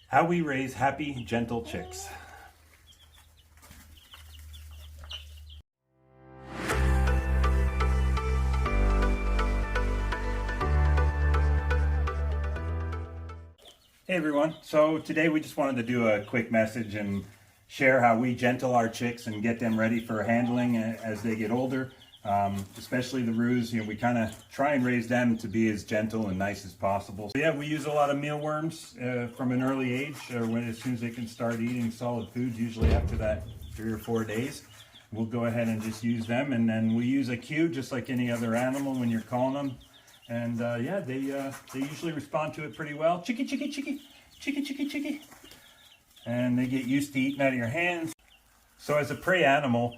How we raise happy, gentle chicks. Hey everyone, so today we just wanted to do a quick message and share how we gentle our chicks and get them ready for handling as they get older. Especially the roos, we kind of try and raise them to be as gentle and nice as possible. So yeah, we use a lot of mealworms from an early age, as soon as they can start eating solid foods, usually after that 3 or 4 days. We'll go ahead and just use them, and then we use a cue just like any other animal when you're calling them. And yeah, they usually respond to it pretty well. Chicky, chicky, chicky, chicky, chicky, chicky. And they get used to eating out of your hands. So as a prey animal,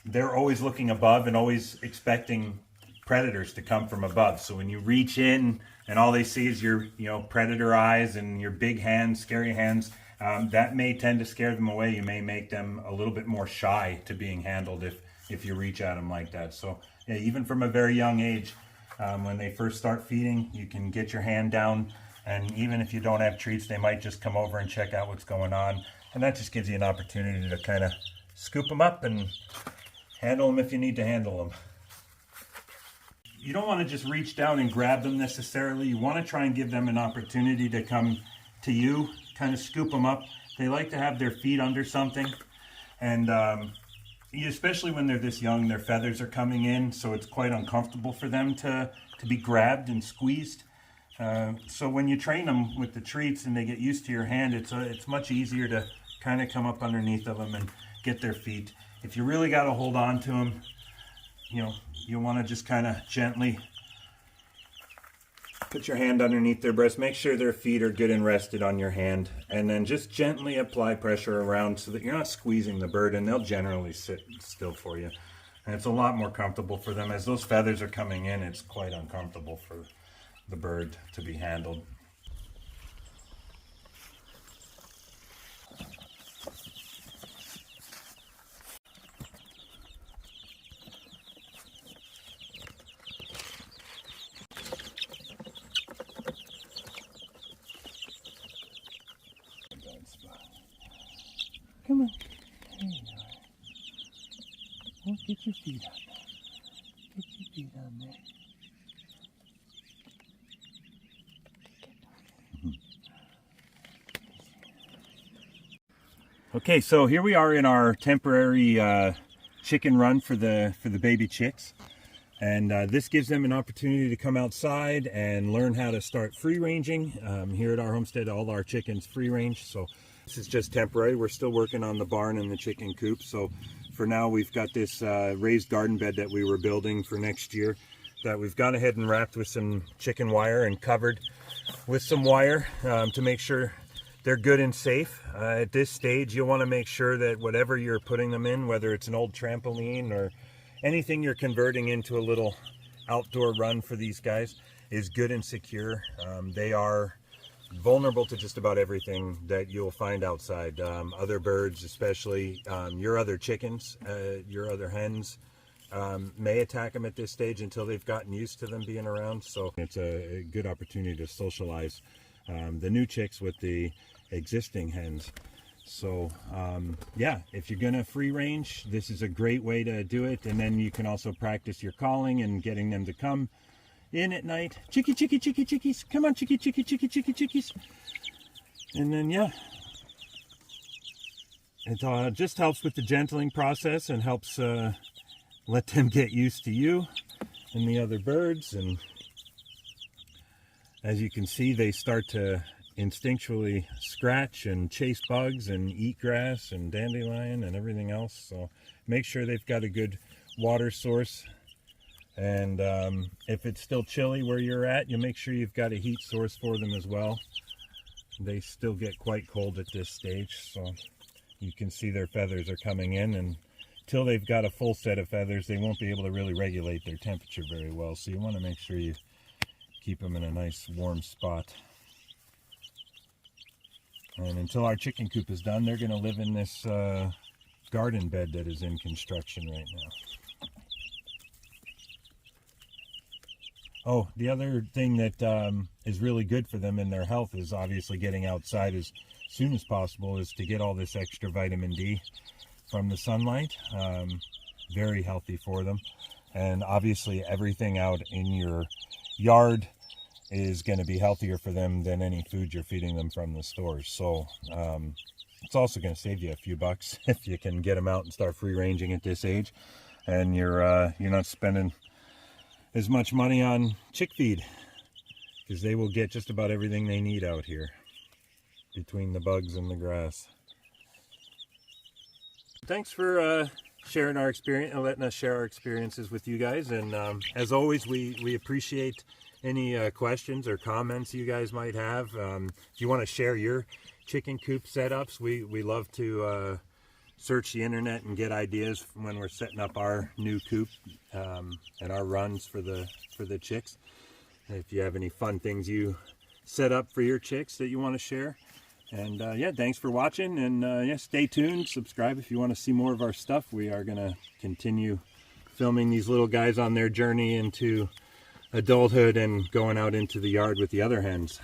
they're always looking above and always expecting predators to come from above. So when you reach in and all they see is your predator eyes and your big hands, scary hands, that may tend to scare them away. You may make them a little bit more shy to being handled if you reach at them like that. So yeah, even from a very young age, when they first start feeding, you can get your hand down, and even if you don't have treats, they might just come over and check out what's going on. And that just gives you an opportunity to kind of scoop them up and handle them if you need to handle them. You don't want to just reach down and grab them necessarily. You want to try and give them an opportunity to come to you, kind of scoop them up. They like to have their feet under something, and especially when they're this young, their feathers are coming in, so it's quite uncomfortable for them to be grabbed and squeezed. So when you train them with the treats and they get used to your hand, it's much easier to kind of come up underneath of them and get their feet. If you really got to hold on to them, you want to just kind of gently put your hand underneath their breast. Make sure their feet are good and rested on your hand, and then just gently apply pressure around so that you're not squeezing the bird, and they'll generally sit still for you. And it's a lot more comfortable for them. As those feathers are coming in, it's quite uncomfortable for the bird to be handled. Come on. There you are. Well, get your feet on there. Get your feet on there. Okay, so here we are in our temporary chicken run for the baby chicks, and this gives them an opportunity to come outside and learn how to start free ranging. Here at our homestead, all our chickens free range, so this is just temporary. We're still working on the barn and the chicken coop. So for now, we've got this raised garden bed that we were building for next year that we've gone ahead and wrapped with some chicken wire and covered with some wire to make sure they're good and safe. At this stage, you'll want to make sure that whatever you're putting them in, whether it's an old trampoline or anything you're converting into a little outdoor run for these guys, is good and secure. They are vulnerable to just about everything that you'll find outside. Other birds, especially your other chickens, your other hens, may attack them at this stage until they've gotten used to them being around. So it's a good opportunity to socialize the new chicks with the existing hens. So yeah, if you're gonna free range, this is a great way to do it. And then you can also practice your calling and getting them to come in at night. Chicky, chicky, chicky, chickies. Come on, chicky, chicky, chicky, chicky, chickies. And then, yeah, it just helps with the gentling process and helps let them get used to you and the other birds. And as you can see, they start to instinctually scratch and chase bugs and eat grass and dandelion and everything else. So make sure they've got a good water source. And if it's still chilly where you're at, you make sure you've got a heat source for them as well. They still get quite cold at this stage, so you can see their feathers are coming in, and until they've got a full set of feathers, they won't be able to really regulate their temperature very well. So you want to make sure you keep them in a nice warm spot. And until our chicken coop is done, they're going to live in this garden bed that is in construction right now. Oh, the other thing that is really good for them in their health is obviously getting outside as soon as possible, is to get all this extra vitamin D from the sunlight. Very healthy for them. And obviously everything out in your yard is going to be healthier for them than any food you're feeding them from the stores. So it's also going to save you a few bucks if you can get them out and start free ranging at this age, and you're not spending as much money on chick feed, because they will get just about everything they need out here between the bugs and the grass. Thanks for sharing our experience and letting us share our experiences with you guys. And as always, we appreciate any questions or comments you guys might have. If you want to share your chicken coop setups, we love to search the internet and get ideas when we're setting up our new coop and our runs for the chicks. If you have any fun things you set up for your chicks that you want to share. And yeah, thanks for watching, and yeah, stay tuned, subscribe if you want to see more of our stuff. We are going to continue filming these little guys on their journey into adulthood and going out into the yard with the other hens.